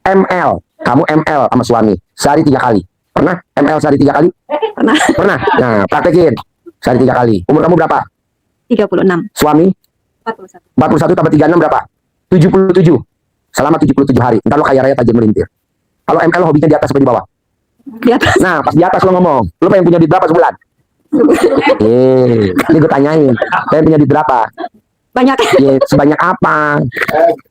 ML. Kamu ML sama suami sehari 3 kali. Pernah ML sehari 3 kali? Pernah. Pernah. Nah, praktekin sehari 3 kali. Umur kamu berapa? 36. Suami? 41. 41 tambah 36 berapa? 77. Selama 77 hari. Ntar lo kaya raya tajam melintir. Kalau ML lo hobinya di atas atau di bawah? Di atas. Nah, pas di atas lo ngomong, lo pengen punya duit berapa sebulan? Ini gue tanyain, pengen punya duit berapa? Banyak. Sebanyak apa?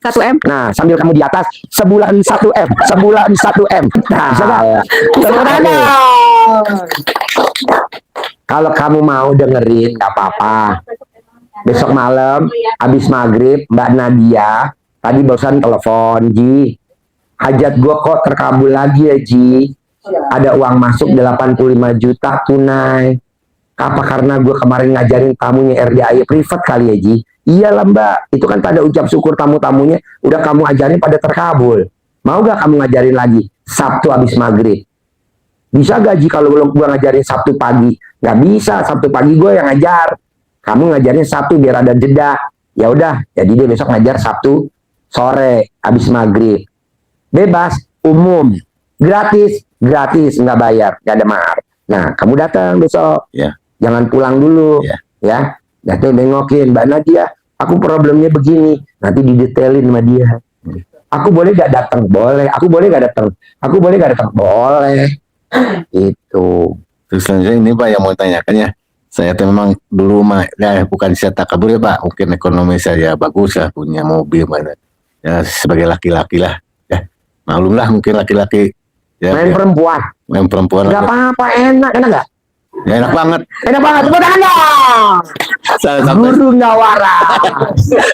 1 M. Nah, sambil kamu di atas, sebulan 1 M. Sebulan 1 M. Nah, bisa gak? Kalau kamu mau dengerin, gak apa-apa. Besok malam, habis maghrib, Mbak Nadia, tadi barusan telepon, Ji. Hajat gue kok terkabul lagi ya, Ji. Ada uang masuk 85 juta tunai. Apa karena gue kemarin ngajarin tamunya RDAI privat kali ya, Ji? Iyalah Mbak, itu kan pada ucap syukur tamu-tamunya udah kamu ajarin pada terkabul. Mau gak kamu ngajarin lagi Sabtu habis maghrib? Bisa gak Ji kalau gue ngajarin Sabtu pagi? Gak bisa, Sabtu pagi gue yang ngajar. Kamu ngajarin Sabtu biar ada jeda. Ya udah, jadi dia besok ngajar Sabtu sore habis maghrib. Bebas, umum, gratis, nggak bayar, nggak ada mahar. Nah, kamu datang besok. Jangan pulang dulu, ya. Datang nengokin, Mbak Nadia, aku problemnya begini. Nanti didetailin sama dia. Aku boleh gak datang? Boleh. Aku boleh gak datang? Aku boleh gak datang? Boleh. Itu. Terus selanjutnya ini Pak yang mau tanyakan ya. Saya tuh memang dulu mah ya bukan saya takabur ya Pak. Mungkin ekonomi saya bagus lah, punya mobil mana. Ya sebagai laki-laki lah. Ya maklum lah mungkin laki-laki. Ya, main perempuan. Main perempuan. Gak apa-apa, enak gak? Ya, enak banget. Enak banget, tepuk tangan dong. Guru Nawara.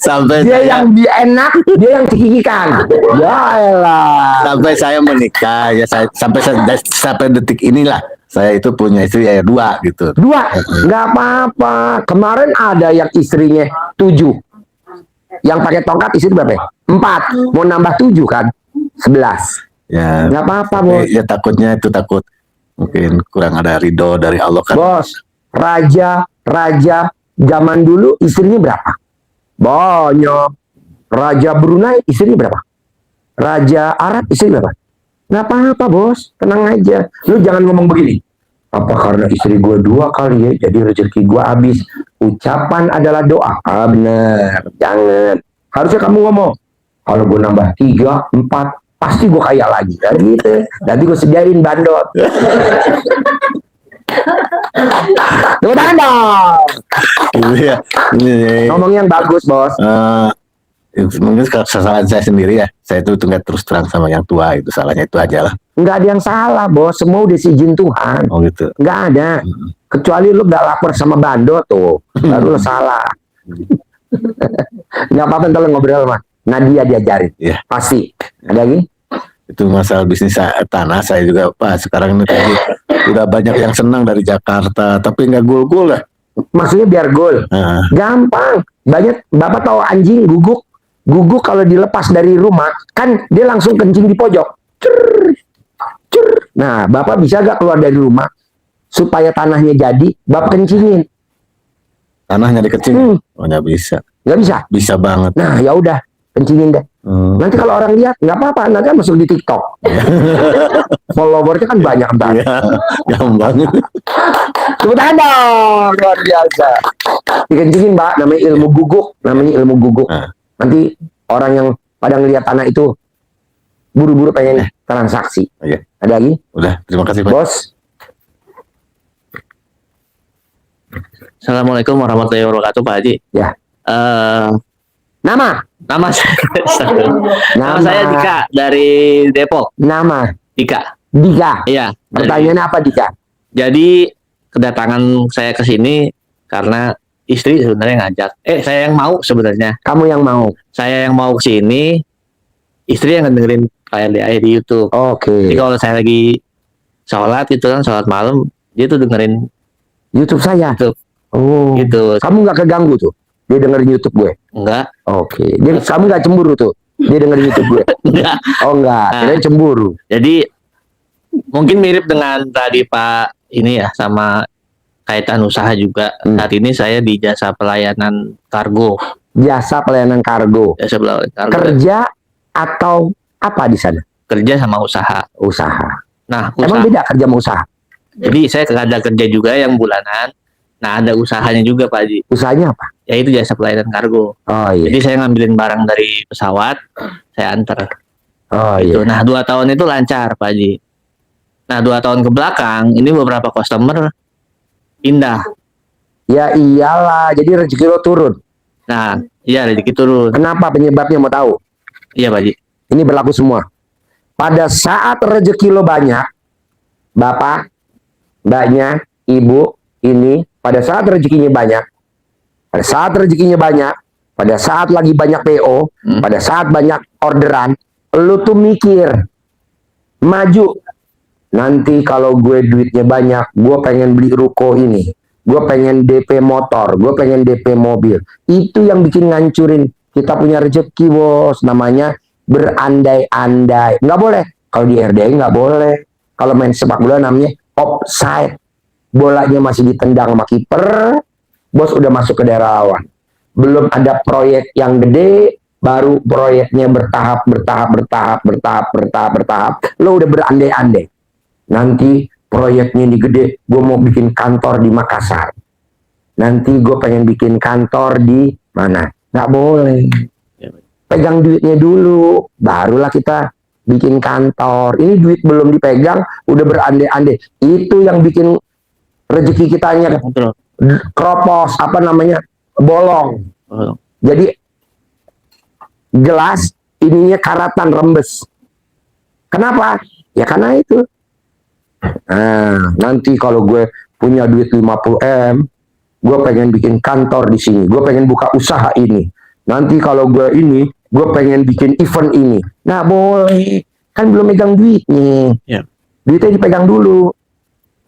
Sampai dia saya, yang enak, dia yang cekikikan. Ya elah. Sampai saya menikah, ya sampai detik inilah saya itu punya istri ya 2 gitu. 2, nggak apa-apa. Kemarin ada yang istrinya 7, yang pakai tongkat istri berapa? 4, mau nambah 7 kan? 11. Ya. Nggak apa-apa bos. Ya takutnya itu takut. Mungkin kurang ada ridho dari Allah kan. Bos, raja zaman dulu istrinya berapa? Banyak. Raja Brunei istrinya berapa? Raja Arab istrinya berapa? Nggak apa-apa bos, tenang aja. Lu jangan ngomong begini. Apa karena istri gue 2 kali ya, jadi rezeki gue habis. Ucapan adalah doa. Ah bener, jangan. Harusnya kamu ngomong, kalau gue nambah 3, 4, pasti gue kaya lagi. Ya gitu. Nanti gue sediain bandot. Tepuk tangan dong. Iya. Ngomongnya yang bagus bos. Mungkin kesalahan saya sendiri ya. Saya itu nggak terus terang sama yang tua. Itu salahnya itu aja lah. Nggak ada yang salah bos. Semua udah seizin Tuhan. Oh gitu. Nggak ada. Kecuali lu nggak lapor sama bandot tuh. Baru lu salah. Nggak apa-apa ntar lu ngobrol mah. Nadia diajarin. Iya. Pasti. Ada lagi? Itu masalah bisnis tanah saya juga Pak. Sekarang ini tadi udah banyak yang senang dari Jakarta. Tapi nggak gul-gul lah. Maksudnya biar gol. Gampang. Banyak. Bapak tahu anjing guguk. Guguk kalau dilepas dari rumah. Kan dia langsung kencing di pojok. Nah Bapak bisa gak keluar dari rumah supaya tanahnya jadi Bapak kencingin? Tanahnya dikencingin? Oh nggak bisa. Nggak bisa? Bisa banget. Nah ya udah kencingin deh. Nanti kalau orang lihat nggak apa-apa, nanti kan masuk di TikTok. Followernya kan banyak banget. Gampang. Tepuk tangan dong, luar biasa. Dikencingin Mbak, namanya ilmu guguk, Nanti orang yang pada ngelihat tanah itu buru-buru pengen transaksi. Ada lagi? Udah, terima kasih Pak. Bos. Assalamualaikum warahmatullahi wabarakatuh Pak Haji. Ya. Nama saya Dika dari Depok. Nama Dika. Iya. Pertanyaannya apa Dika? Jadi kedatangan saya ke sini karena istri sebenarnya ngajak. Saya yang mau sebenarnya. Kamu yang mau? Saya yang mau ke sini. Istri yang dengerin RDAI di YouTube. Oke. Jadi kalau saya lagi sholat gitu kan, sholat malam, dia tuh dengerin YouTube saya. YouTube. Oh. Gitu. Kamu nggak keganggu tuh? Dia dengerin YouTube gue? Enggak. Oke. Kamu nggak cemburu tuh? Dia dengerin YouTube gue? Enggak. Oh enggak. Dia cemburu. Jadi mungkin mirip dengan tadi Pak ini ya, sama kaitan usaha juga. Saat ini saya di jasa pelayanan kargo. Jasa pelayanan kargo. Jasa pelayanan kargo. Kerja atau apa di sana? kerja sama usaha. Usaha. Nah, Emang usaha. beda kerja sama usaha? Jadi saya ada kerja juga yang bulanan. Nah, ada usahanya juga Pak Haji. Usahanya apa? Yaitu jasa pelayanan kargo. Oh iya. Jadi saya ngambilin barang dari pesawat, saya antar. Oh Gitu. iya. Nah, 2 tahun itu lancar Pak Haji. Nah, 2 tahun ke belakang ini beberapa customer pindah. Ya iyalah, jadi rezeki lo turun. Nah, iya rezeki turun. Kenapa penyebabnya mau tahu? Iya Pak Haji. Ini berlaku semua. Pada saat rezeki lo banyak, bapak, mbaknya, ibu, ini, pada saat rezekinya banyak, pada saat rezekinya banyak, pada saat lagi banyak PO, pada saat banyak orderan, lo tuh mikir, maju. Nanti kalau gue duitnya banyak, gue pengen beli ruko ini, gue pengen DP motor, gue pengen DP mobil. Itu yang bikin ngancurin kita punya rezeki, bos. Namanya berandai-andai. Nggak boleh. Kalau di RDI nggak boleh. Kalau main sepak bola namanya offside. Bolanya masih ditendang sama kiper, bos udah masuk ke daerah lawan. Belum ada proyek yang gede, baru proyeknya bertahap. Lo udah berandai-andai. Nanti proyeknya ini gede, gue mau bikin kantor di Makassar. Nanti gue pengen bikin kantor di mana? Nggak boleh. Pegang duitnya dulu, barulah kita bikin kantor. Ini duit belum dipegang, udah berandai-andai. Itu yang bikin rezeki kitanya Betul. kropos, apa namanya, bolong. Oh. Jadi gelas ininya karatan, rembes. Kenapa? Ya karena itu. Nah, nanti kalau gue punya duit 50M, gue pengen bikin kantor di sini, gue pengen buka usaha ini. Nanti kalau gue ini, gue pengen bikin event ini. Nah boleh, kan belum megang duitnya. Ya. Duitnya dipegang dulu.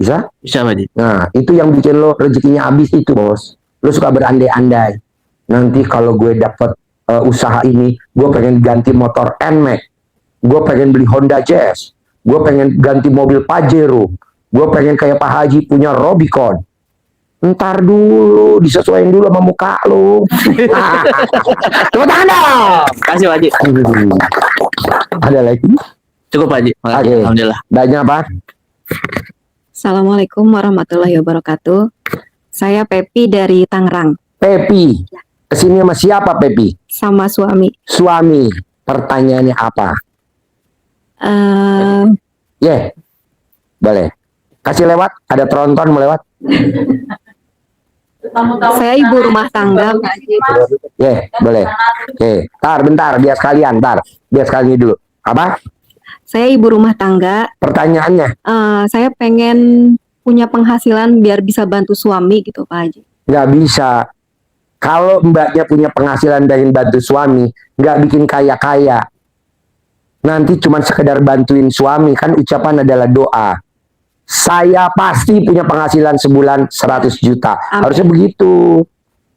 Bisa? Bisa Pak Haji. Nah, itu yang bikin lo rezekinya habis itu, bos. Lo suka berandai-andai. Nanti kalau gue dapet usaha ini, gue pengen ganti motor NMAX. Gue pengen beli Honda Jazz. Gue pengen ganti mobil Pajero. Gue pengen kayak Pak Haji punya Rubicon. Ntar dulu, disesuaikan dulu sama muka lo. Tepuk tangan dong. Kasih Pak Haji. Ada lagi? Cukup Pak Haji. Makasih. Oke. Alhamdulillah. Banyak apa? Assalamualaikum warahmatullahi wabarakatuh. Saya Pepi dari Tangerang. Pepi. Kesini sama siapa Pepi? Sama suami. Suami. Pertanyaannya apa? Boleh. Kasih lewat. Ada tronton mau lewat. Saya ibu rumah tangga. Boleh. Oke. Bentar. Biar sekalian. Biar sekalian dulu. Apa? Saya ibu rumah tangga. Pertanyaannya. Saya pengen punya penghasilan biar bisa bantu suami gitu Pak Haji. Nggak bisa. Kalau mbaknya punya penghasilan dari bantu suami, nggak bikin kaya-kaya. Nanti cuma sekedar bantuin suami, kan ucapan adalah doa. Saya pasti punya penghasilan sebulan 100 juta. Amin. Harusnya begitu.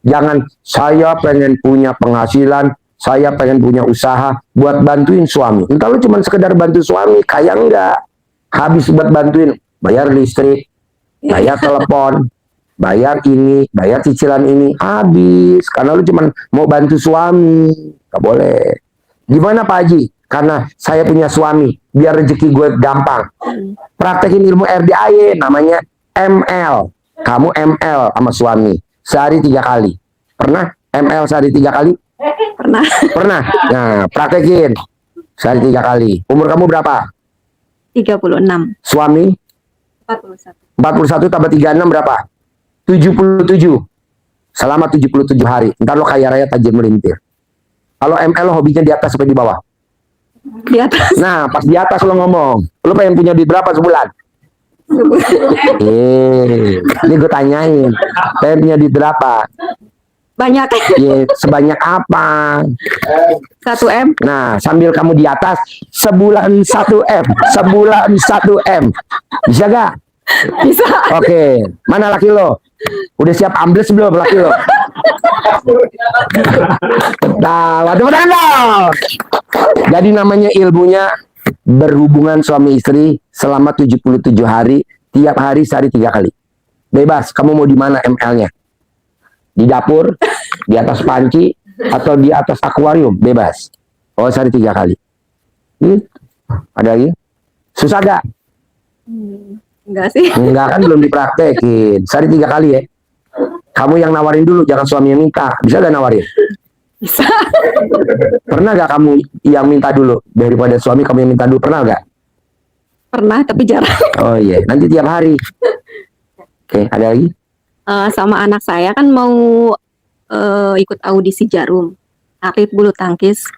Jangan saya pengen punya penghasilan, saya pengen punya usaha buat bantuin suami. Entar lu cuma sekedar bantu suami, kaya enggak. Habis buat bantuin, bayar listrik, bayar telepon, bayar ini, bayar cicilan ini, habis. Karena lu cuma mau bantu suami. Nggak boleh. Gimana Pak Haji? Karena saya punya suami, biar rezeki gue gampang. Praktekin ilmu RDAY, namanya ML. Kamu ML sama suami, sehari 3 kali. Pernah ML sehari 3 kali? Pernah. Pernah. Nah, praktekin sehari 3 kali. Umur kamu berapa? 36. Suami? 41. 41 tambah 36 berapa? 77. Selama 77 hari. Ntar lo kaya raya tajir melintir. Kalau ML lo hobinya di atas sampai di bawah? Di atas. Nah, pas di atas lo ngomong, lo pengen punya duit berapa sebulan? Ini gue tanyain, pengen punya duit berapa? Banyak. Sebanyak apa? 1M. Nah, sambil kamu di atas, sebulan 1M, sebulan 1M. Bisa gak? Bisa. Oke, mana laki lo? Udah siap ambles belum laki lo? Nah, waduh, jadi namanya ilmunya berhubungan suami istri selama 77 hari, tiap hari sehari 3 kali. Bebas, kamu mau di mana ML-nya? Di dapur, di atas panci, atau di atas akuarium, bebas. Oh, sehari 3 kali. Ada lagi? Susah gak? Enggak sih. Enggak kan belum dipraktekin. Sehari 3 kali ya. Kamu yang nawarin dulu, jangan suami yang minta. Bisa gak nawarin? Bisa. Pernah gak kamu yang minta dulu? Daripada suami kamu yang minta dulu, pernah gak? Pernah tapi jarang. Oh iya, nanti tiap hari. Oke, ada lagi? Sama anak saya kan mau ikut audisi Jarum. Atlet bulu tangkis.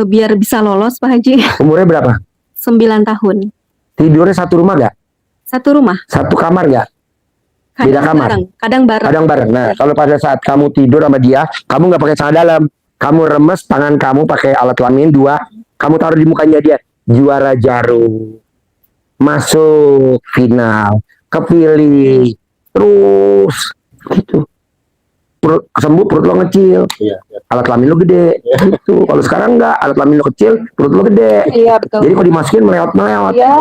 Biar bisa lolos Pak Haji. Umurnya berapa? 9 tahun. Tidurnya satu rumah gak? Satu rumah. Satu kamar gak? Beda kamar? Bareng. Kadang bareng. Kadang bareng. Nah, kalau pada saat kamu tidur sama dia, kamu nggak pakai celana dalam, kamu remes tangan kamu pakai alat kelamin 2, kamu taruh di mukanya dia, juara Jarum, masuk final, kepilih, terus gitu. Perut sembuh, perut lo ngecil, Iya, iya. alat kelamin lo gede, gitu. Kalau sekarang nggak, alat kelamin lo kecil, perut lo gede. Iya betul. Jadi kalau dimasukin meleot-meleot. Iya.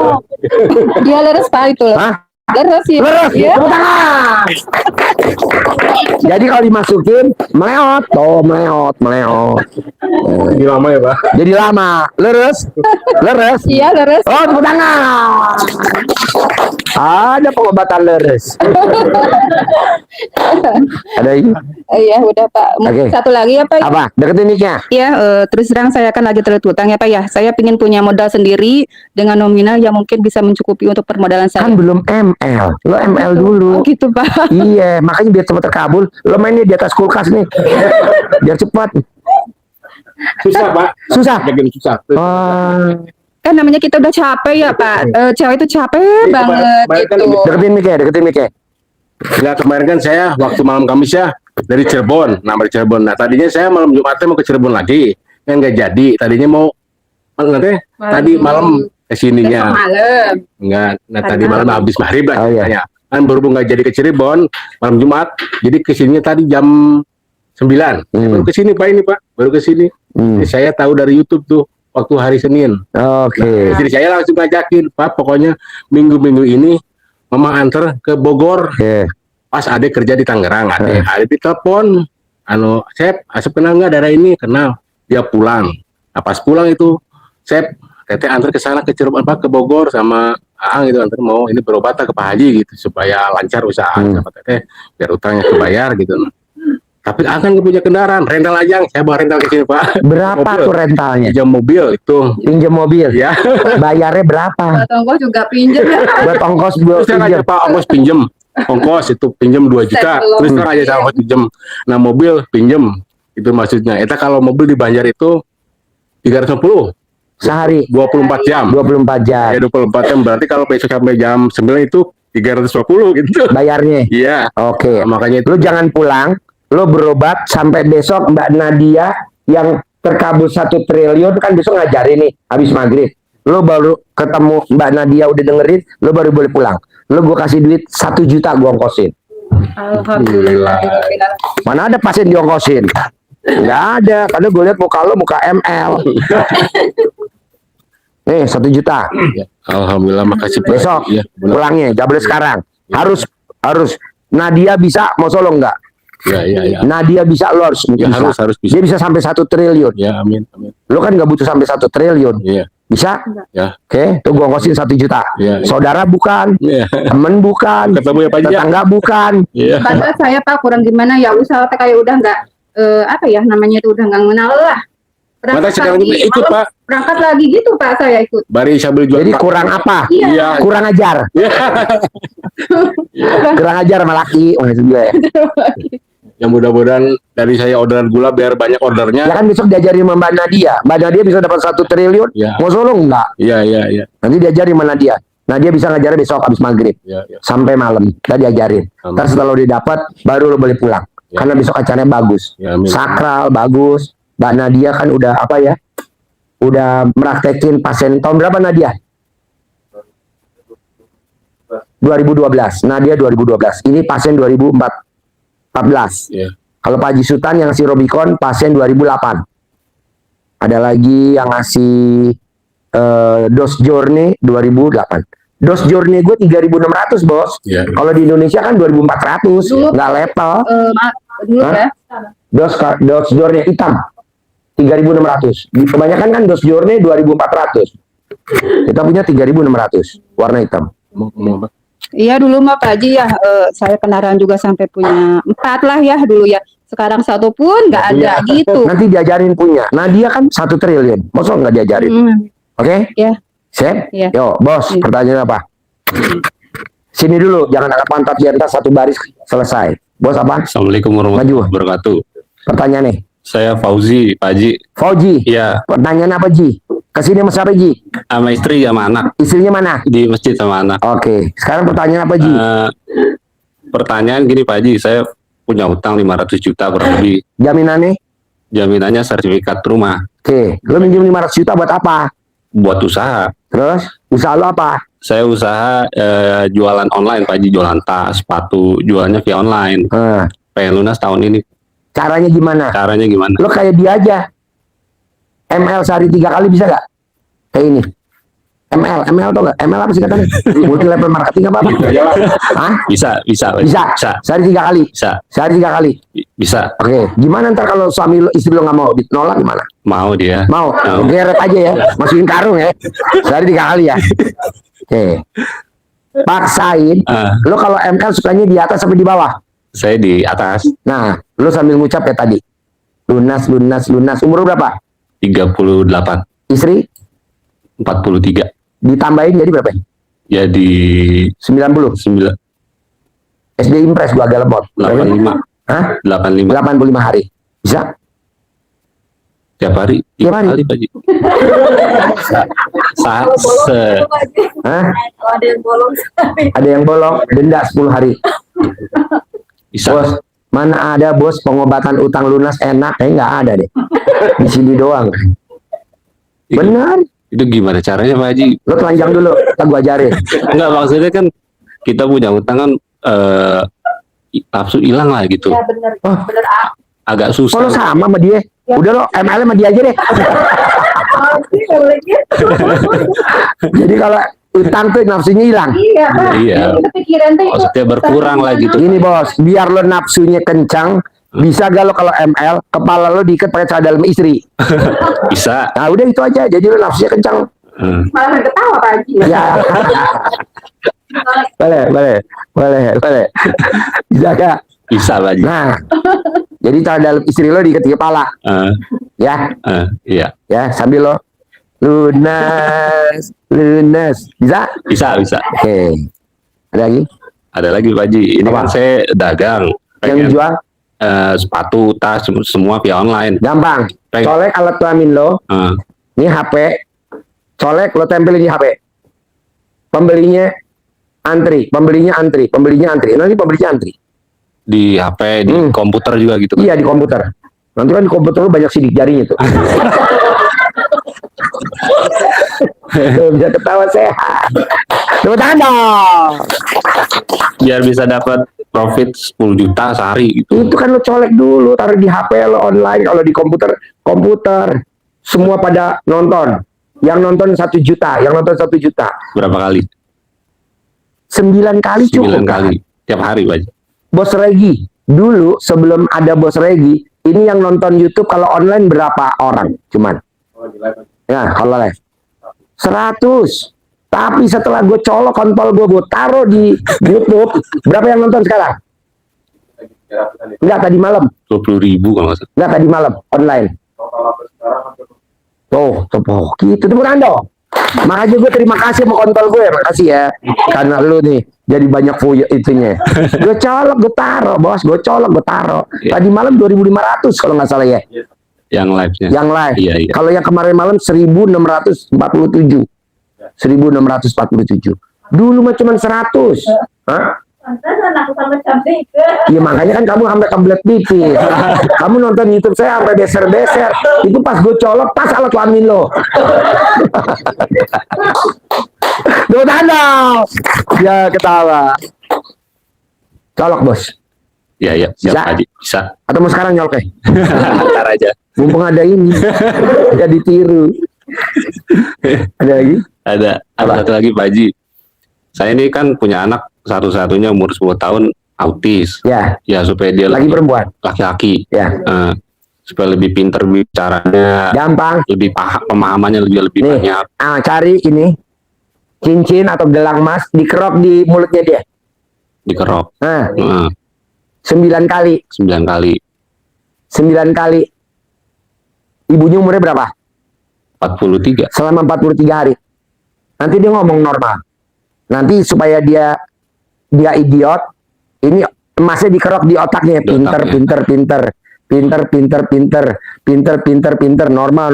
Dia leres Pak itu. Hah? Leres sih. Leres, Iya. tepuk tangan. Jadi kalau dimasukin meleot, meleot. Ini lama ya Pak. Jadi lama, leres. Iya leres. Oh, tepuk tangan. Ada pengobatan leres. Ada ini? Iya udah Pak. Oke. Satu lagi ya Pak. Apa? Deketin mic-nya. Ya terus terang saya kan lagi terlilit hutang ya Pak ya. Saya ingin punya modal sendiri dengan nominal yang mungkin bisa mencukupi untuk permodalan saya. Kan belum ML. Lo ML dulu. Oh gitu Pak. Iya, makanya biar cepat terkabul, lo mainnya di atas kulkas nih. Biar cepat. Susah Pak. Susah. Bikin susah. Oh, Kan namanya kita udah capek ya Pak. Cewek itu capek banget Baik kan gitu. deketin mic-nya. Enggak, kemarin kan saya waktu malam Kamis ya dari Cirebon, dari Cirebon. Nah tadinya saya malam Jumatnya mau ke Cirebon lagi, kan nggak jadi. Tadinya mau nanti tadi malam kesininya, Malam. enggak. Nah tadi malam habis maghrib lah Oh, iya. ceritanya. Kan berhubung nggak jadi ke Cirebon malam Jumat, jadi kesininya tadi jam 9. Baru kesini Pak ini Pak, baru kesini. Jadi saya tahu dari YouTube tuh waktu hari Senin. Oke. Jadi saya langsung ngajakin Pak, pokoknya minggu-minggu ini Mama anter ke Bogor. Oke. Pas adek kerja di Tangerang, adek ditelepon, Sep, Asep kenal nggak daerah ini? Kenal. Dia pulang. Nah, pas pulang itu, Sep, Teteh antar ke sana ke Cirebon, ke Bogor sama Aang gitu, antar mau ini berobat ke Pak Haji gitu supaya lancar usaha sama Teteh biar utangnya kebayar gitu. Tapi Aang kan nggak punya kendaraan, rental aja, saya bawa rental ke sini Pak. Berapa Mobil. tuh rentalnya? Pinjam mobil itu, Pinjam mobil. ya. Bayarnya berapa? Tonggo juga pinjam ya. Buat ongkos buat Terus terang aja pinjam. Pak, ongkos pinjem. Ongkos itu pinjem 2 juta. Saya belum. Terus terang aja saya ongkos pinjem. Nah mobil pinjem. Itu maksudnya. Itu kalau mobil di Banjar itu 350. Sehari 24 jam. 24 jam. Ya 24 jam. Berarti kalau besok sampai jam 9 itu 350 gitu. Bayarnya. Iya. Oke. Nah, makanya itu. Lu jangan pulang, lu berobat sampai besok Mbak Nadia yang terkabul 1 triliun kan besok ngajarin nih habis maghrib. Lu baru ketemu Mbak Nadia udah dengerin, lu baru boleh pulang. Lu gua kasih duit 1 juta gua ongkosin. Alhamdulillah. Mana ada pasien diongkosin? Nggak ada, karena gue lihat muka lu muka ML. Nih 1 juta. Alhamdulillah, makasih Pak. Besok Iya, benar. pulangnya, gak boleh sekarang. Harus. Nadia bisa, mau solo nggak? Ya. Nadia bisa, lo harus Ya, bisa. harus bisa. Dia bisa sampai 1 triliun. Ya, amin. Lo kan nggak butuh sampai 1 triliun. Iya. Bisa? Ya. Oke, tuh gua ngkosin 1 juta. Iya. Saudara bukan, Iya. temen bukan, Ketemu ya Pak Haji. tetangga bukan. Iya. Padahal saya Pak kurang gimana ya usaha teh kayak udah nggak apa ya namanya itu udah nggak mengenal lah. Mata sekarang lagi, ikut malam Pak. berangkat lagi gitu Pak saya ikut. Bari sambil jual. Jadi kurang apa? Iya. Kurang ajar. Iya. Kurang ajar sama laki. Maksud gue. Yang mudah-mudahan dari saya orderan gula biar banyak ordernya. Ya kan besok diajarin sama Mbak Nadia. Mbak Nadia bisa dapat 1 triliun. Ya. Mau solo enggak? Iya. Nanti diajarin sama Nadia. Nadia bisa ngajarin besok habis maghrib. Iya. Sampai malam. Kita diajarin. Amin. Ntar setelah lo didapat, baru lo boleh pulang. Ya. Karena besok acaranya bagus. Ya, amin. Sakral, bagus. Mbak Nadia kan udah apa ya? Udah meraktekin pasien. Tahun berapa Nadia? 2012. Nadia 2012. Ini pasien 2014. Iya. Kalau Pak Haji Sultan yang ngasih Robicon pasien 2008. Ada lagi yang ngasih Dos Journey 2008. Dos Journey gue 3.600 bos. Iya. Kalau di Indonesia kan 2.400. Dulu. Nggak level. Maaf dulu Hah? ya. Dos Journey hitam. 3.600. Kebanyakan kan dos Jorne 2.400. Kita punya 3.600 warna hitam. Iya dulu mah Pak Haji ya, saya kendaraan juga sampai punya 4 lah ya dulu ya. Sekarang satu pun nggak ada gitu. Nanti diajarin punya. Nah dia kan 1 triliun. Masa nggak diajarin? Oke? Ya. Sip? Iya. Yo, bos, Iya. pertanyaan apa? Sini dulu, jangan angkat pantat di atas, satu baris selesai. Bos apa? Assalamualaikum warahmatullahi Maju. wabarakatuh. Pertanyaan nih. Saya Fauzi, Pak Haji. Fauji, Iya, pertanyaan apa Ji? Kesini sama siapa Ji? sama istri sama anak Istrinya mana? di masjid sama anak. Oke, sekarang pertanyaan apa Ji? Pertanyaan gini Pak Haji, saya punya utang 500 juta kurang lebih. Jaminannya? Jaminannya sertifikat rumah Oke, lo minjem 500 juta buat apa? buat usaha. Terus, usaha lo apa? Saya usaha jualan online Pak Haji, jualan tas, sepatu, jualnya via online. Pengen lunas tahun ini. Caranya gimana? Caranya gimana? Lo kayak dia aja. ML sehari 3 kali bisa gak? Kayak ini. ML tau gak? ML apa sih katanya? Multi level marketing apa? Hah? Bisa, Pak Haji. Bisa? Bisa, Sehari 3 kali? bisa, Sehari 3 kali? bisa. Oke, gimana ntar kalau suami lo, istri lo gak mau? Ditolak gimana? Mau dia. Mau? Mau. Geret aja ya. Masukin karung ya. Sehari 3 kali ya. Oke. Paksain. Lo kalau ML sukanya di atas sampai di bawah? Saya di atas Nah, lo sambil ngucap ya tadi. Lunas. Umur lo berapa? 38, Istri? 43. Ditambahin jadi berapa? Jadi 90. 9, SD Impres gua agak lemot. 85, Hah? 85 85 hari. Bisa? tiap hari. Tiap hari? Pak Haji. Hah? Ada yang bolong, denda 10 hari. Bisa. Bos, mana ada bos pengobatan utang lunas enak? Nggak ada deh. Di sini doang. Itu- Benar. Itu gimana caranya Pak Haji? Lo telanjang dulu, kita gua ajarin. Enggak, maksudnya kan kita punya utang kan nafsu hilang lah gitu. Oh, Agak kalau susah. sama sama dia. Udah lo ML sama dia aja deh. Jadi kalau utang tuh nafsunya hilang. Iya. Maksudnya berkurang lah gitu. Ini bos, biar lo nafsunya kencang, bisa gak lo kalau ML, kepala lo diikat pakai celana dalam istri. Bisa. Nah udah itu aja, jadi lo nafsunya kencang. Malah ketawa Pak Haji. Ya. boleh. Bisa gak? Bisa Pak Haji. Nah, jadi celana dalam istri lo diikat di kepala, ya, Iya. ya sambil lo lunas, bisa? Bisa. Oke. Ada lagi? Ada lagi Pak Haji. Ini Apa? kan saya dagang. Yang Pengen dijual sepatu, tas, semua via online. gampang. Pengen. Colek alat kelamin lo, Eh, ini HP, colek lo tempelin di HP. Pembelinya antri. Nanti pembelinya antri. di HP, di komputer juga gitu. Iya di komputer. Nanti kan di komputer lo banyak sidik jarinya tuh. Tuh, bisa ketawa sehat. Tepuk tangan dong. Biar bisa dapat profit 10 juta sehari gitu. Itu kan lo colek dulu, taruh di HP lo online. Kalau di komputer, semua pada nonton. Yang nonton 1 juta, Berapa kali? 9 kali 9 cukup. kali. Tiap hari Pak Haji. Bos Regi, dulu sebelum ada Bos Regi, ini yang nonton YouTube kalau online berapa orang? Cuman. Ya, kalau live. 100. Tapi setelah gue colok kontol gue taruh di YouTube, berapa yang nonton sekarang? Enggak, tadi malam. 20.000 kalau nggak salah. Enggak, tadi malam. Online. Tuh, gitu. Tepuk tangan dong. Makanya gue terima kasih sama kontol gue. Makasih ya. Karena lu nih jadi banyak fuyo itunya. Gue colok, gue taruh, bos. Tadi malam 2.500 kalau nggak salah ya. Yang live-nya. Yang live. Iya. Kalau yang kemarin malam 1.647. 1.647. Dulu mah cuma 100. Hah? Iya makanya kan kamu sampai kebelet pipis. Kamu nonton YouTube saya sampai beser-beser. Itu pas gue colok pas alat kelamin lo. Duh tanda. Ya ketawa. Colok bos. Iya. Siap Bisa. Pak Haji. Bisa. Atau mau sekarang nyolok ya? Ntar aja. Mumpung ada ini. Ya ditiru. Ada lagi? Ada satu lagi Pak Haji. Saya ini kan punya anak satu-satunya umur 10 tahun autis. Ya. Ya supaya dia Lagi perempuan. laki-laki. Ya. supaya lebih pinter bicaranya, Gampang. lebih paham, pemahamannya lebih Nih. banyak. Cari ini cincin atau gelang emas, dikerok di mulutnya dia. Dikerok. Nah, Heeh, 9 kali. 9 kali. 9 kali. Ibunya umurnya berapa? 43. Selama 43 hari. Nanti dia ngomong normal. Nanti supaya dia idiot, ini emasnya dikerok di otaknya. Di otaknya. Pinter, normal.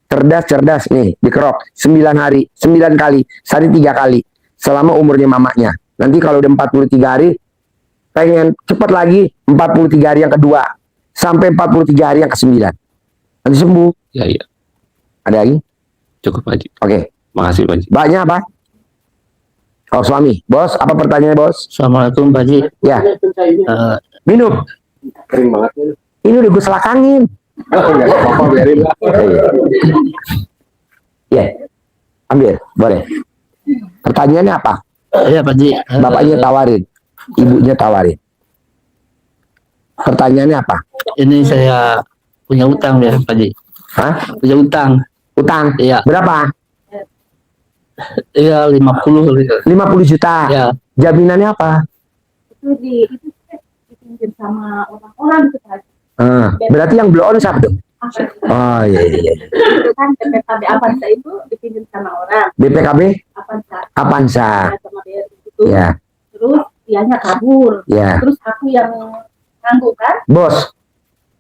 Cerdas, nih, dikerok 9 hari, 9 kali, sehari 3 kali, selama umurnya mamanya. Nanti kalau udah 43 hari, pengen cepat lagi, 43 hari yang kedua, sampai 43 hari yang ke-9. Nanti sembuh. Ya, iya. Ada lagi? Cukup Pak Haji. Oke. Makasih Pak Haji. Mbaknya apa? Oh, suami. Bos, apa pertanyaannya, Bos? Assalamualaikum Pak Haji. Ya, Eh, minum. Kering banget. Ini udah gue selakangin. Apa biarin lah. Ya, ambil, boleh. Pertanyaannya apa? Iya Pak Haji. Bapaknya tawarin, ibunya tawarin. Pertanyaannya apa? Ini saya punya utang ya Pak Haji. Hah? Punya utang. Utang? Iya. Berapa? Iya 50 gitu. 50 juta. Ya. Jaminannya apa? Itu dipinjam sama orang-orang gitu Pak. Berarti yang blow on siapa tuh? Oh, iya. Itu kan BPKB Avanza itu dipinjam sama orang. BPKB? Avanza. Avanza. Sama dia itu. Ya, Terus dianya kabur. ya. Terus aku yang nganggu kan. Bos,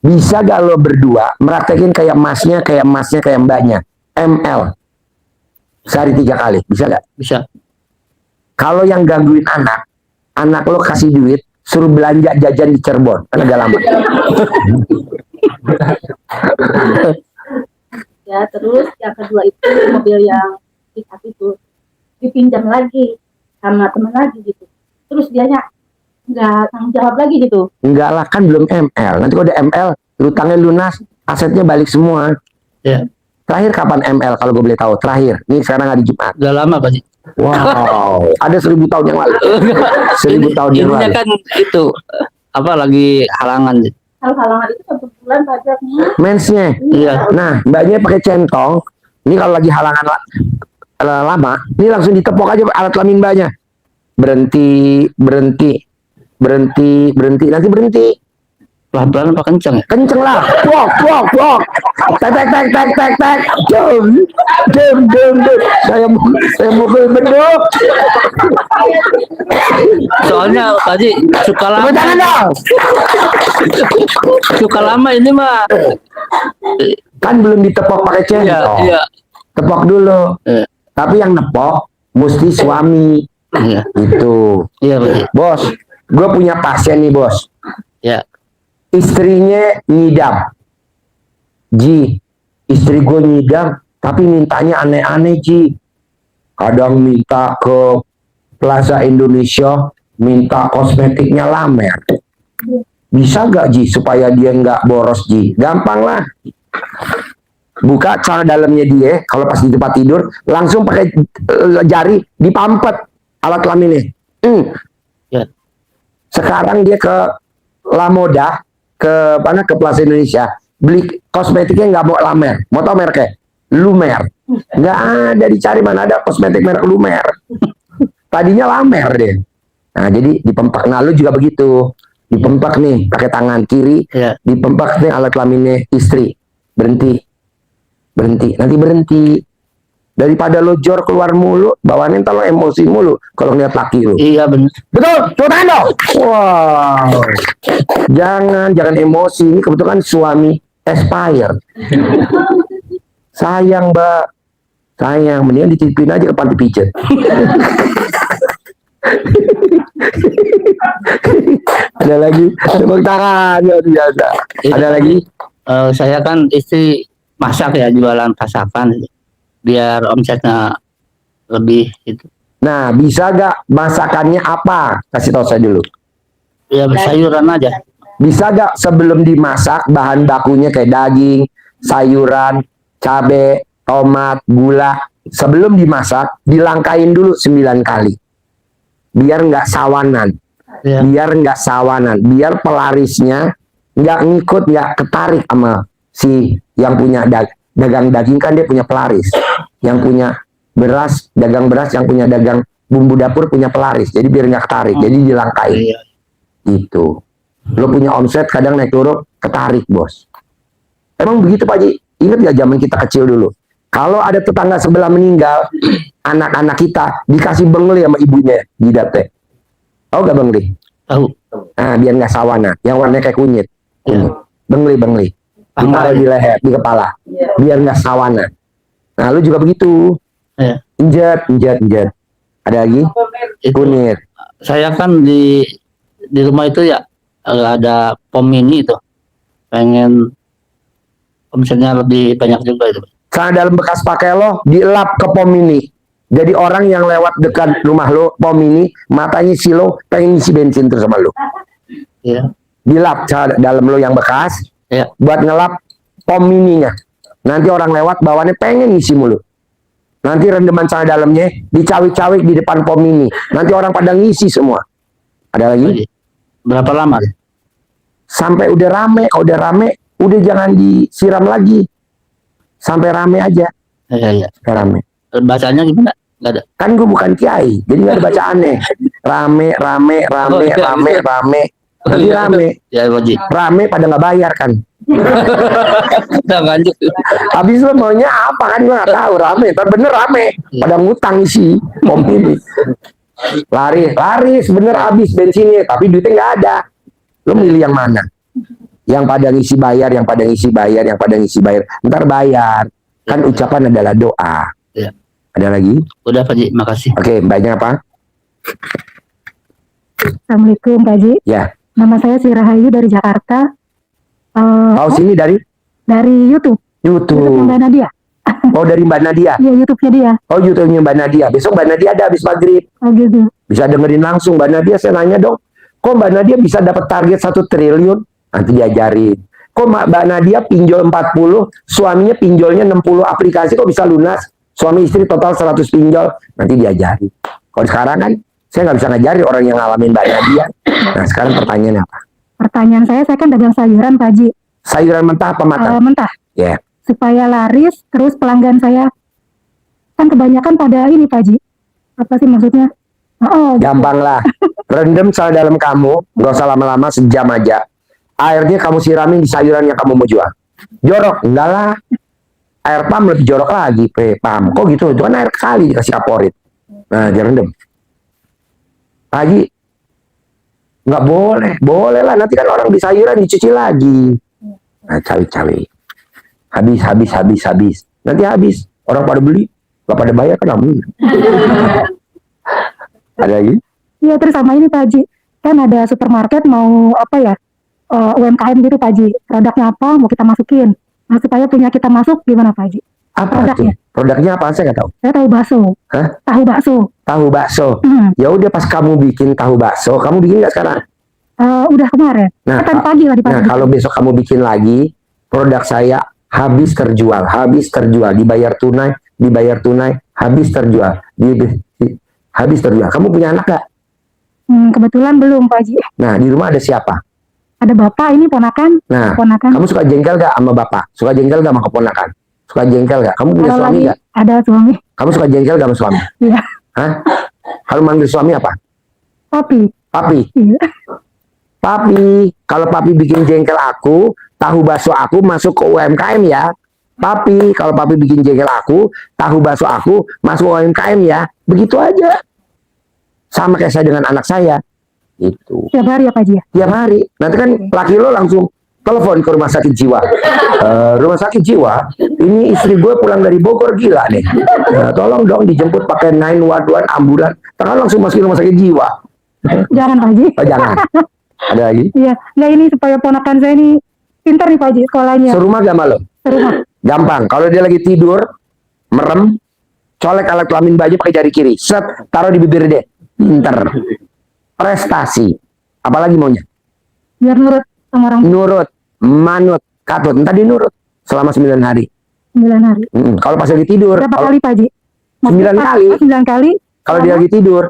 bisa gak lo berdua meraktekin kayak emasnya, kayak mbaknya? ML. Sehari 3 kali, bisa gak? Bisa. Kalau yang gangguin anak lo kasih duit, suruh belanja jajan di Cirebon, kan agak lama. Ya, terus yang kedua itu mobil yang pickup itu dipinjam lagi sama teman lagi gitu. Terus dianya nggak tanggung jawab lagi gitu. Enggak lah, kan belum ML. Nanti kalau udah ML, utangnya lunas, asetnya balik semua. Ya. Terakhir kapan ML kalau gue boleh tahu? Terakhir, ini sekarang hari Jumat. Udah lama Pak Haji. Wow, ada 1000 tahun yang lalu. 1000 tahun yang Ininya lalu. kan itu apa lagi halangan. Kalau halangan itu 1 bulan pajaknya. Mensnya. Iya. Nah, mbaknya pakai centong. Ini kalau lagi halangan lama, ini langsung ditepok aja alat kelamin mbaknya. Berhenti. Nanti berhenti. Pelan-pelan apa kencang ya? Kenceng lah. Wok. Tek. Dem. Saya mau beduk. Soalnya Pak Haji suka lama. Tepuk tangan dong. Suka lama ini mah. Kan belum ditepok pakai Iya, centong. iya. Tepok dulu. Iya. Tapi yang nepok mesti suami. Iya. Itu. Iya Pak Haji. Bos, gue punya pasien nih, Bos. Ya. Istrinya ngidam. Ji, istri gue ngidam, tapi mintanya aneh-aneh, Ji. Kadang minta ke Plaza Indonesia, minta kosmetiknya Lamer. Bisa gak, Ji, supaya dia nggak boros, Ji? Gampang lah. Buka celana dalamnya dia, kalau pas di tempat tidur, langsung pakai jari, dipampet alat kelaminnya. Ya. Sekarang dia ke La Moda, ke Plaza Indonesia, beli kosmetiknya nggak mau Lamer, mau tau mereknya? Lumer. Nggak ada, dicari mana ada kosmetik merek Lumer. Tadinya Lamer deh. Nah, jadi dipempak. Nah, lu juga begitu. Dipempak nih, pakai tangan kiri, Ya. dipempak nih alat kelaminnya istri. Berhenti. Nanti berhenti. Daripada lo jor keluar mulu, bawaannya ntar lo emosi mulu kalau ngeliat laki lo. Iya benar. Betul, coba tangan dong. Wow. Jangan emosi. Ini kebetulan suami expired. Sayang, Mbak. Sayang, mendingan dititipin aja ke panti pijat. Ada lagi? Tepuk tangan, luar biasa. Ada lagi? Saya kan istri masak ya, jualan masakan biar omsetnya lebih gitu. Nah, bisa gak masakannya apa? Kasih tahu saya dulu. Ya sayuran aja. Bisa gak sebelum dimasak bahan bakunya kayak daging, sayuran, cabai, tomat, gula, sebelum dimasak dilangkain dulu 9 kali. Biar nggak sawanan. Ya. Biar pelarisnya nggak ngikut, nggak ketarik sama si yang punya dagang daging, kan dia punya pelaris. Yang punya beras, dagang beras, yang punya dagang bumbu dapur punya pelaris. Jadi biar nggak ketarik, jadi dilangkain. Iya. Gitu. Lo punya omset kadang naik turun, ketarik bos. Emang begitu Pak Haji? Ingat gak zaman kita kecil dulu? Kalau ada tetangga sebelah meninggal, anak-anak kita dikasih bengli sama ibunya di date. Tahu gak bengli? Tahu. Nah, biar nggak sawana, yang warnanya kayak kunyit. Iya. Bengli. Ditaruh di leher, di kepala. Biar nggak sawana. Nah, lu juga begitu. Iya. Injet. Ada lagi? Itu Kunir. saya kan di rumah itu ya ada pom mini itu. Pengen omsetnya lebih banyak juga itu. Sana dalam bekas pakai lo, dielap ke pom mini. Jadi orang yang lewat dekat rumah lo, pom mini, matanya si lo pengen ngisi bensin terus sama lo. Iya. Dilap dalam lo yang bekas, Iya. buat ngelap pom mininya. Nanti orang lewat bawahnya pengen ngisi mulu. Nanti rendeman sana dalamnya dicawik-cawik di depan pom mini. Nanti orang pada ngisi semua. Ada lagi? Berapa lama? Sampai udah rame, kalau udah rame, udah jangan disiram lagi. Sampai rame aja, Iya. sampai rame. Bacanya gimana? Nggak ada. Kan gue bukan kiai, jadi nggak ada bacaannya. Rame. Oh, iya. Nanti rame. Ya, Pak Haji. Rame pada nggak bayar kan. Udah lanjut. Habis lo maunya apa kan gue nggak tahu. Rame, tapi bener rame. Pada ngutang isi pom ini. Laris bener habis bensinnya, tapi duitnya nggak ada. Lo milih yang mana? Yang pada ngisi bayar, yang pada ngisi bayar. Ntar bayar. Kan ucapan adalah doa. Iya. Ada lagi? Udah Pak Haji, makasih. Oke, banyak apa? Assalamualaikum Pak Haji. Ya. Nama saya Sri Rahayu dari Jakarta. Oh, sini dari Dari YouTube. YouTube. Mbak Nadia. Oh, dari Mbak Nadia. Iya, YouTube-nya dia. Oh, YouTube-nya Mbak Nadia. Besok Mbak Nadia ada habis maghrib. Oh gitu. Bisa dengerin langsung Mbak Nadia. Saya nanya dong, kok Mbak Nadia bisa dapat target 1 triliun? Nanti diajarin. Kok Mbak Nadia pinjol 40, suaminya pinjolnya 60 aplikasi, kok bisa lunas? Suami istri total 100 pinjol. Nanti diajarin. Kalau sekarang kan, saya nggak bisa ngajarin orang yang ngalamin Mbak Nadia. Nah, sekarang pertanyaannya apa? Pertanyaan saya kan dagang sayuran Pak Haji. Sayuran mentah apa matang? Mentah. Ya. Supaya laris, terus pelanggan saya kan kebanyakan pada ini Pak Haji. Apa sih maksudnya? Oh, gitu. Gampang lah. Rendam sel dalam kamu, nggak usah lama-lama, sejam aja. Airnya kamu siramin di sayuran yang kamu mau jual. Jorok? Enggak lah. Air pam lebih jorok lagi, pam. Kok gitu? Itu kan air kali dikasih kaporit. Nah, direndam. Lagi, nggak boleh. Boleh lah, nanti kan orang di sayuran dicuci lagi. Nah, cawi-cawi. Habis. Nanti habis. Orang pada beli, nggak pada bayar kan kamu. Ada lagi? Iya, terus sama ini Pak Haji. Kan ada supermarket mau apa ya? UMKM gitu Pak Haji. Produknya apa mau kita masukin. Nah, supaya punya kita masuk gimana Pak Haji? Apa Produknya. tuh? Produknya apa? Saya nggak tahu. Saya tahu bakso. Hah? Tahu bakso. Tahu bakso. Hmm. Ya udah pas kamu bikin tahu bakso, kamu bikin nggak sekarang? Udah kemarin. Nah, Tadi pagi lah di pagi. Nah, kalau besok kamu bikin lagi, produk saya habis terjual, dibayar tunai, habis terjual, habis terjual. Kamu punya anak gak? Kebetulan belum Pak Haji. Nah, di rumah ada siapa? Ada bapak ini ponakan. Nah, Ponakan. kamu suka jengkel gak sama bapak? Suka jengkel gak sama keponakan? Suka jengkel gak? Kamu punya Kalau suami lagi gak? ada suami. Kamu suka jengkel gak sama suami? Iya. Hah? Kalau manggil suami apa? Papi. Papi. Iya. Papi, kalau papi bikin jengkel aku, tahu bakso aku masuk ke UMKM ya. Papi, kalau papi bikin jengkel aku, tahu bakso aku masuk UMKM ya. Begitu aja. Sama kayak saya dengan anak saya. Itu. Tiap hari ya Pak Haji ya. Tiap hari. Nanti kan laki lo langsung telepon ke rumah sakit jiwa. Rumah sakit jiwa, ini istri gue pulang dari Bogor, gila nih. Tolong dong dijemput pakai 911 ambulan. Tangan langsung masuk rumah sakit jiwa. Jangan Pak Haji. Oh, jangan. Ada lagi? Iya. Nggak, ini supaya ponakan saya ini pintar nih Pak Haji sekolahnya. Serumah gak malu? Serumah. Gampang. Kalau dia lagi tidur, merem, colek alat kelamin baju pakai jari kiri. Set, taruh di bibir dia. Pinter. Prestasi. Apalagi maunya? Biar nurut sama orang tua. Nurut, manut, katut. Ntar dia nurut selama 9 hari. 9 hari. Kalau pas lagi tidur, Berapa kalau kali Pak Haji? 9 kali. 9 kali. Kalau dia lagi tidur,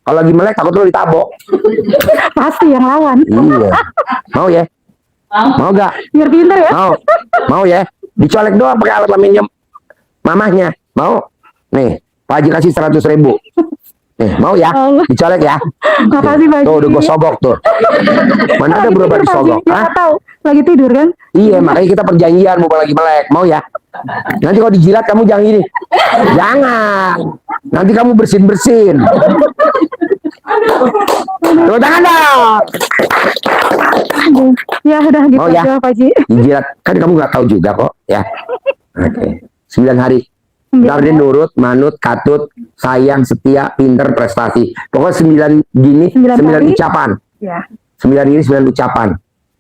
kalau lagi melek takut lo ditabok. Pasti yang lawan. Iya. Mau ya? Mau gak? Biar pintar ya. Mau ya? Dicolek doang pakai alat aluminium mamahnya. Mau? Nih, Pak Haji kasih 100.000. Nih, mau ya? Allah. Dicolek ya? Makasih Pak Haji. Tuh, udah gue sogok tuh. Mana ada Lagi berubah tidur, Pak Haji. disogok? Dia Hah? nggak tahu. Lagi tidur kan? Iya, makanya kita perjanjian mau lagi melek. Mau ya? Nanti kalau dijilat kamu jangan gini. Jangan. Nanti kamu bersin-bersin. Tepuk tangan dong. Ya udah gitu Oh, ya. aja Pak Haji. Dijilat. Kan kamu nggak tahu juga kok. Ya. Oke. 9 hari. Ntar dia nurut, manut, katut, sayang, setia, pinter, prestasi. Pokoknya 9 gini, 9 hari. ucapan. Ya. 9 ini 9 ucapan.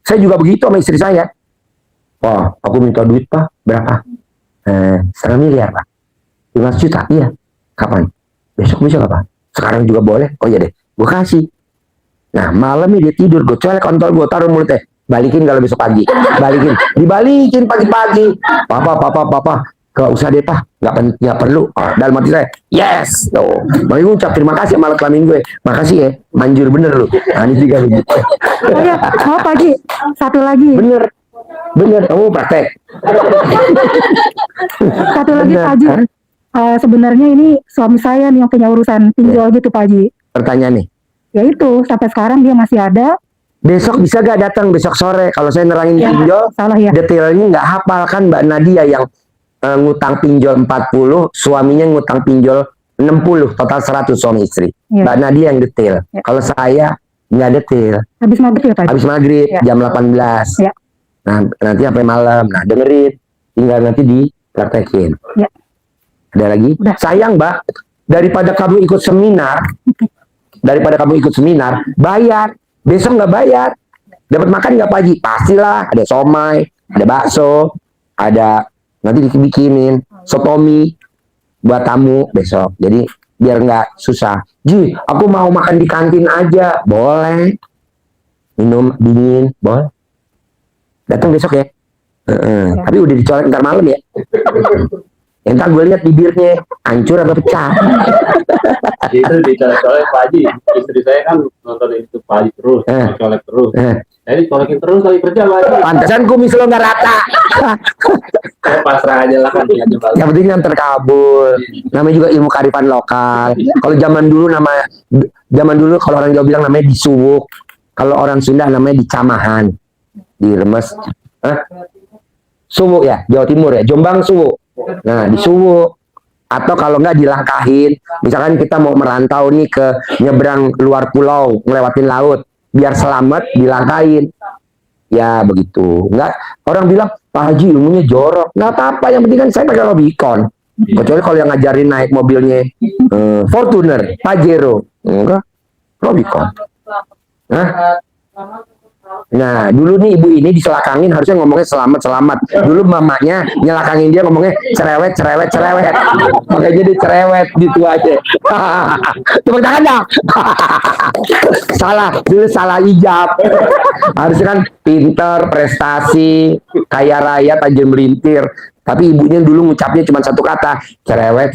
Saya juga begitu sama istri saya. Oh, aku minta duit Pak. Berapa? 1,5 miliar Pak. 15 juta. Iya. Kapan? Besok bisa nggak Pak? Sekarang juga boleh. Oh iya deh. Gue kasih. Nah malamnya dia tidur. Gue colek kontol gue taruh mulutnya. Balikin kalau besok pagi. Balikin. Dibalikin pagi-pagi. Papa. Gak usah deh Pak. Nggak perlu. Oh, dalam hati saya. Yes. Tuh. Makanya gue ucap terima kasih sama alat kelamin gue. Makasih ya. Manjur bener lu. Nah ini juga begitu. Oh ya, mau Pak Haji. Satu lagi. Bener. Kamu praktek. Satu lagi Bener. Pak Haji. Hah? Sebenarnya ini suami saya nih yang punya urusan pinjol gitu Pak Haji. Pertanyaan nih. Ya itu, sampai sekarang dia masih ada. Besok bisa gak datang besok sore? Kalau saya nerangin Ya, pinjol. salah ya. Detailnya nggak hafal kan Mbak Nadia yang ngutang pinjol 40, suaminya ngutang pinjol 60, total 100 suami istri. Ya. Mbak Nadia yang detail. Ya. Kalau saya nggak detail. Habis maghrib ya Pak Haji. Habis maghrib Ya. jam 18. Ya. Nah, nanti sampai malam. Nah, dengerin. Tinggal nanti dipraktekin. Ya. Ada lagi? Udah. Sayang Mbak, daripada kamu ikut seminar, bayar. Besok nggak bayar. Dapat makan nggak Pak Haji? Pastilah. Ada somai, ada bakso, ada nanti dibikinin sotomi buat tamu besok. Jadi biar nggak susah. Ji, aku mau makan di kantin aja. Boleh. Minum dingin, boleh. Datang besok ya. Tapi udah dicolek ntar malam ya. Entar gue lihat bibirnya hancur apa pecah. Itu dicolek Pak Haji. Istri saya kan nonton itu Pak Haji terus, colek terus. Jadi colekin terus kali kerja Pak Haji. Pantesan kumis lo nggak rata. Saya pasrah aja lah kan dia aja balik. Yang penting yang terkabul. Namanya juga ilmu kearifan lokal. Kalau zaman dulu kalau orang Jawa bilang namanya disuwuk. Kalau orang Sunda namanya dicamahan. Diremes. Suwuk ya, Jawa Timur ya, Jombang suwuk. Nah, disuwuk. Atau kalau nggak dilangkahin, misalkan kita mau merantau nih ke nyebrang luar pulau, ngelewatin laut, biar selamat dilangkahin. Ya begitu. Nggak, orang bilang Pak Haji ilmunya jorok. Nggak apa-apa, yang penting kan saya pakai Robicon. Kecuali kalau yang ngajarin naik mobilnya Fortuner, Pajero, enggak, Robicon. Nah, dulu nih ibu ini diselakangin harusnya ngomongnya selamat. Dulu mamanya nyelakangin dia ngomongnya cerewet. Makanya dia cerewet gitu aja. Tepuk tangan dong. Dulu salah ijab. Harusnya kan pinter, prestasi, kaya raya, tajam melintir. Tapi ibunya dulu ngucapnya cuma satu kata, cerewet.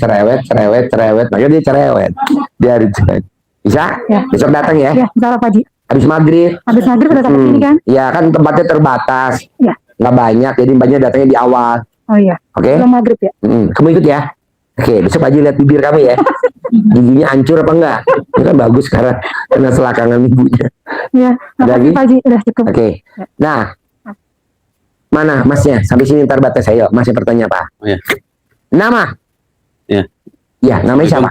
Makanya dia cerewet. Dia bisa? Ya. Besok datang ya. Ya, salah Pak Haji. Habis maghrib Habis maghrib udah sampai sini kan? ya kan tempatnya terbatas, Ya. nggak banyak, jadi banyak datangnya di awal. Oh iya. Oke. Belum maghrib ya? Kamu ikut ya. Oke, besok aja lihat bibir kamu ya. Giginya hancur apa enggak? Itu kan bagus karena kena selakangan ibunya. Ya, Lagi? makasih Pak Haji, udah cukup. Oke. Nah, mana masnya? Sampai sini ntar batas saya. Masnya bertanya apa? Oh, ya. Nama? Ya. Ya, namanya siapa?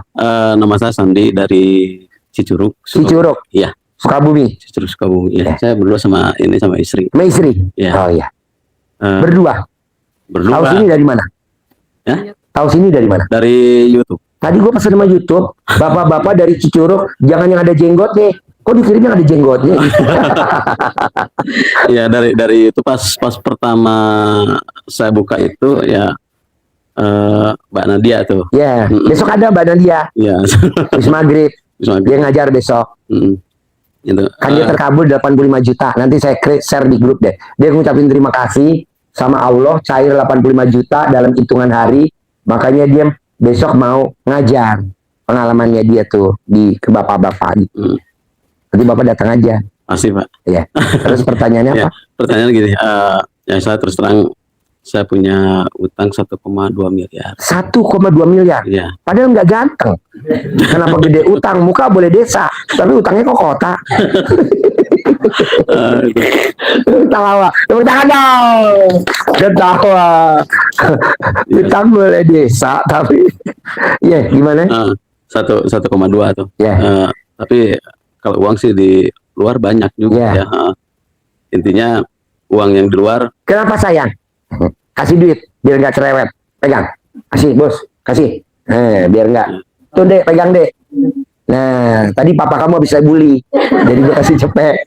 Nama saya Sandi dari Cicurug. Cicurug. Iya. Sukabumi. Cicurug Sukabumi. Ya. Iya. Saya berdua sama istri. Sama istri? Iya. Oh iya. Eh, Berdua. berdua Tahu sini dari mana? Ya? Tahu sini dari mana? dari YouTube. Tadi gue pesan sama YouTube, bapak-bapak dari Cicurug, jangan yang ada jenggotnya. Kok dikirim yang ada jenggotnya? Ya dari itu pas pertama saya buka itu ya Mbak Nadia tuh. Ya, besok ada Mbak Nadia. Ya. Habis maghrib, Bisa dia ngajar besok. Gitu. Kan dia terkabul 85 juta. Nanti saya share di grup deh. Dia ngucapin terima kasih sama Allah, cair 85 juta dalam hitungan hari. Makanya dia besok mau ngajar pengalamannya dia tuh ke bapak-bapak gitu. Nanti bapak datang aja. Pasti Pak. Iya. Terus pertanyaannya Iya. apa? Pertanyaan gini, yang saya terus terang saya punya utang 1,2 miliar. 1,2 miliar. Iya. Padahal nggak ganteng. Kenapa gede utang? Muka boleh desa, tapi utangnya kok kota. Tawa, tepuk tangan dong. Ketawa. Utang boleh desa, tapi ya gimana? 1,2 tuh. Ya. Tapi kalau uang sih di luar banyak juga Iya. ya. Intinya uang yang di luar Kenapa sayang? Kasih duit biar nggak cerewet. Pegang. Kasih bos, kasih. Biar nggak. Tuh dek, pegang dek. Nah, tadi papa kamu bisa bully, jadi gue kasih cepet.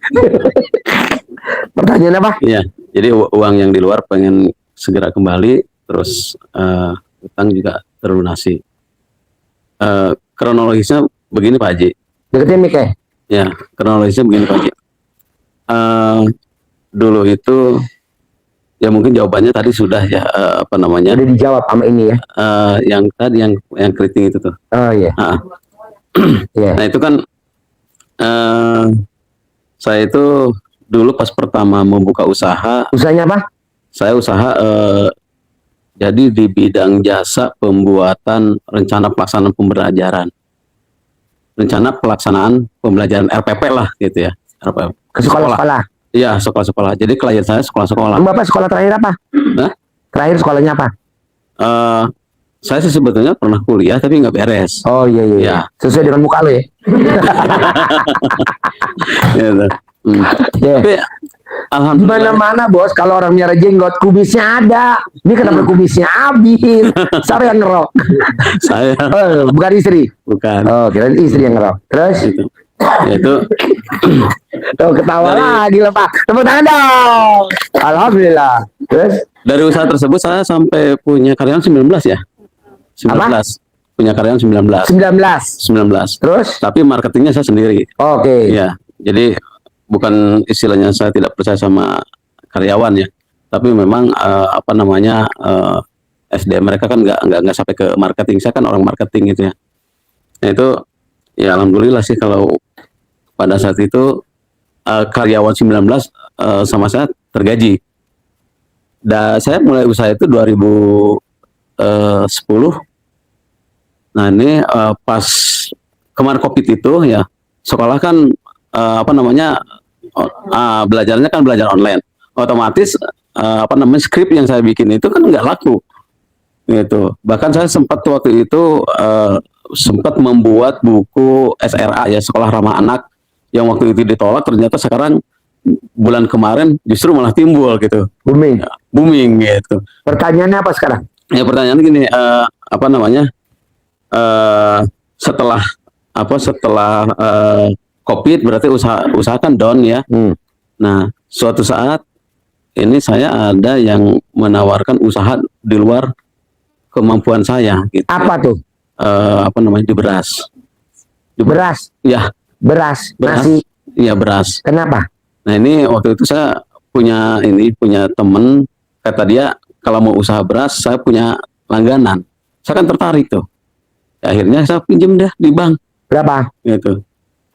Pertanyaan apa? Iya, jadi uang yang di luar pengen segera kembali, terus utang juga terlunasi. Kronologisnya begini Pak Haji. Deketin mic ya. Ya, kronologisnya begini Pak Haji. Dulu itu, ya mungkin jawabannya tadi sudah ya, apa namanya? Udah dijawab sama ini ya. Yang tadi yang keriting itu tuh. Oh iya. Iya. Nah itu kan, saya itu dulu pas pertama membuka usaha, Usahanya apa? saya usaha jadi di bidang jasa pembuatan rencana pelaksanaan pembelajaran. Rencana pelaksanaan pembelajaran RPP lah gitu ya. RPP. Ke sekolah-sekolah. Iya, sekolah-sekolah. Jadi klien saya sekolah-sekolah. Bapak sekolah terakhir apa? Hah? Terakhir sekolahnya apa? Saya sih sebetulnya pernah kuliah tapi nggak beres. Oh iya iya. Ya. Sesuai dengan muka lo ya. Gitu. Iya. Tapi alhamdulillah. Mana-mana bos, kalau orang miara jenggot, kumisnya ada. Ini kenapa kumisnya habis? Siapa yang ngerok? Saya Oh, bukan istri. bukan. Oh, kirain istri yang ngerok. Terus? Gitu. Yaitu Oh, ketawa lagi lah Pak. Tepuk tangan dong. Alhamdulillah. Terus? dari usaha tersebut saya sampai punya karyawan 19 ya. 19. Punya karyawan 19. 19. 19. Terus? Tapi marketingnya saya sendiri. Oke. Iya. Jadi bukan istilahnya saya tidak percaya sama karyawan ya. Tapi memang apa namanya, SDM mereka kan nggak sampai ke marketing. Saya kan orang marketing gitu ya. Nah itu ya alhamdulillah sih kalau pada saat itu karyawan 19 sama saya tergaji. Dan saya mulai usaha itu 2010. Nah ini pas kemarin COVID itu ya, sekolah kan apa namanya, belajarnya kan belajar online. Otomatis apa namanya, skrip yang saya bikin itu kan nggak laku gitu. Bahkan saya sempat waktu itu sempat membuat buku SRA ya, sekolah ramah anak, yang waktu itu ditolak, ternyata sekarang bulan kemarin justru malah timbul gitu, Booming. booming gitu. Pertanyaannya apa sekarang? Ya pertanyaan gini, apa namanya, setelah COVID berarti usaha kan down ya. Nah suatu saat ini saya ada yang menawarkan usaha di luar kemampuan saya gitu. Apa tuh? Apa namanya, di beras. Beras. Ya, Beras. beras. Nasi. Iya beras. Kenapa? Nah ini waktu itu saya punya temen, kata dia kalau mau usaha beras saya punya langganan. Saya kan tertarik tuh. Ya, akhirnya saya pinjam deh di bank Berapa? gitu.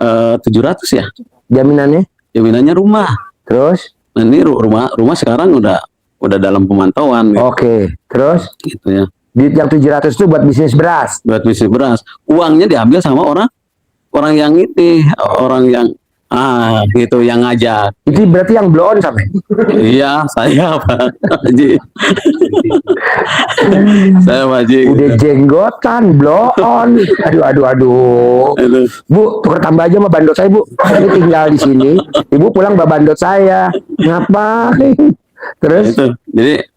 700 ya. Jaminannya? Jaminannya rumah. Terus? Nah ini rumah sekarang udah dalam pemantauan gitu, Oke. Terus? gitu ya. Duit yang 700 itu buat bisnis beras. Buat bisnis beras. Uangnya diambil sama orang yang gitu, yang ngajak. Itu berarti yang blow on sampai. Iya, saya Pak Haji. Saya Pak Haji. Udah jenggotan, blow on. Aduh. Itu. Bu, tukar tambah aja sama bandot saya, Bu. Ini tinggal di sini. Ibu pulang bawa bandot saya. Ngapain? Terus? Itu. Jadi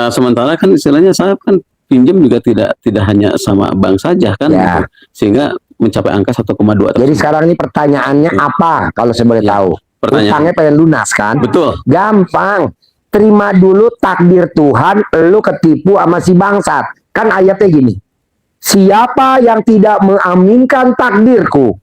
sementara kan istilahnya saya kan pinjam juga tidak hanya sama bank saja kan, Ya. gitu. Sehingga mencapai angka 1,2. Jadi sekarang ini pertanyaannya apa? Kalau saya boleh tahu. Pertanyaan. Utangnya pengen lunas kan? Betul. Gampang. Terima dulu takdir Tuhan, lu ketipu sama si bangsat. Kan ayatnya gini. Siapa yang tidak mengaminkan takdirku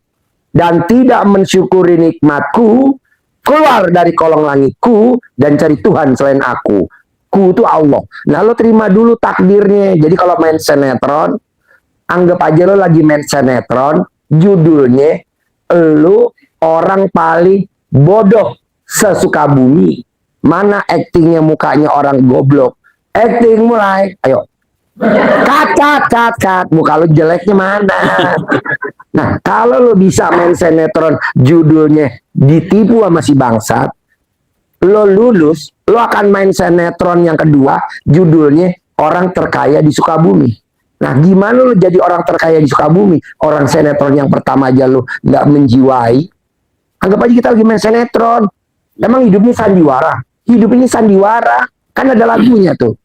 dan tidak mensyukuri nikmatku, keluar dari kolong langitku dan cari Tuhan selain aku. Ku itu Allah. Nah lo terima dulu takdirnya. Jadi kalau main sinetron, anggap aja lo lagi main sinetron, judulnya lo orang paling bodoh sesuka bumi. Mana actingnya mukanya orang goblok. Acting mulai, ayo. Cut. Muka lu jeleknya mana? Nah, kalau lu bisa main sinetron judulnya ditipu sama si bangsat, lo lulus, lo akan main sinetron yang kedua judulnya orang terkaya di Sukabumi. Nah, gimana lo jadi orang terkaya di Sukabumi? Orang sinetron yang pertama aja lo nggak menjiwai. Anggap aja kita lagi main sinetron. Emang hidup ini sandiwara? Hidup ini sandiwara. Kan ada lagunya tuh.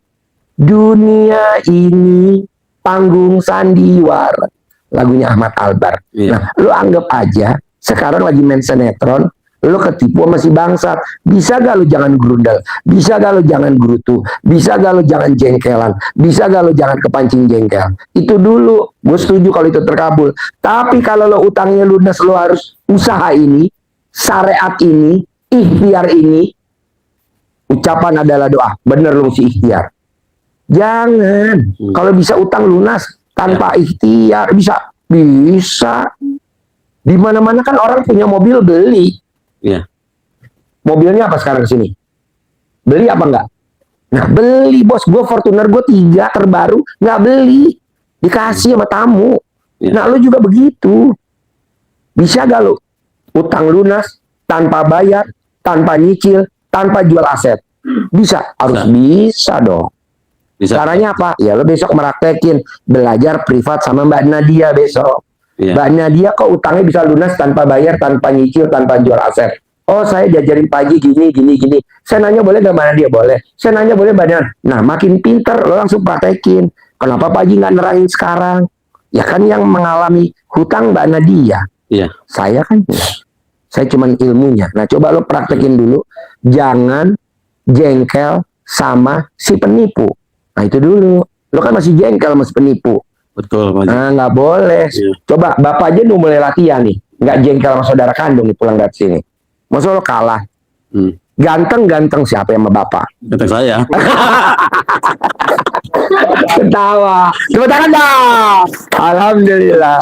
Dunia ini panggung sandiwara. Lagunya Ahmad Albar. Iya. Nah, lo anggap aja sekarang lagi main sinetron, lo ketipu sama si bangsat. Bisa gak lo jangan gerundel? Bisa gak lo jangan gerutu? Bisa gak lo jangan jengkelan? Bisa gak lo jangan kepancing jengkel? Itu dulu, gue setuju kalau itu terkabul. Tapi kalau lo utangnya lunas, lo harus usaha ini, syariat ini, ikhtiar ini. Ucapan adalah doa. Bener lo mesti ikhtiar. Jangan. Kalau bisa utang lunas tanpa ikhtiar, bisa. Di mana-mana kan orang punya mobil beli. Iya. Mobilnya apa sekarang sini? Beli apa enggak? Nah, beli bos. Gue Fortuner gue 3 terbaru nggak beli, dikasih sama tamu. Iya. Nah, lu juga begitu. Bisa gak lu utang lunas tanpa bayar, tanpa nyicil, tanpa jual aset? Bisa, harus bisa dong. Bisa. Caranya apa? Ya lo besok meraktekin belajar privat sama Mbak Nadia besok. Iya. Mbak Nadia kok utangnya bisa lunas tanpa bayar, tanpa nyicil, tanpa jual aset. Oh, saya diajarin Pak Haji gini. Saya nanya boleh nggak Mbak Nadia? Boleh. Saya nanya boleh Mbak Nadia? Nah, makin pinter lo langsung praktekin. Kenapa Pak Haji nggak nerangin sekarang? Ya kan yang mengalami hutang Mbak Nadia. Iya. Saya kan saya cuman ilmunya. Nah, coba lo praktekin dulu. Jangan jengkel sama si penipu. Nah, itu dulu. Lo kan masih jengkel sama si penipu. Betul, Pak Haji. Nah, nggak boleh. Iya. Coba bapak aja udah mulai latihan nih. Nggak jengkel sama saudara kandung nih pulang dari sini. Masa lo kalah? Ganteng siapa yang sama bapak? Kata saya. Ketawa. Tepuk tangan dong. Alhamdulillah.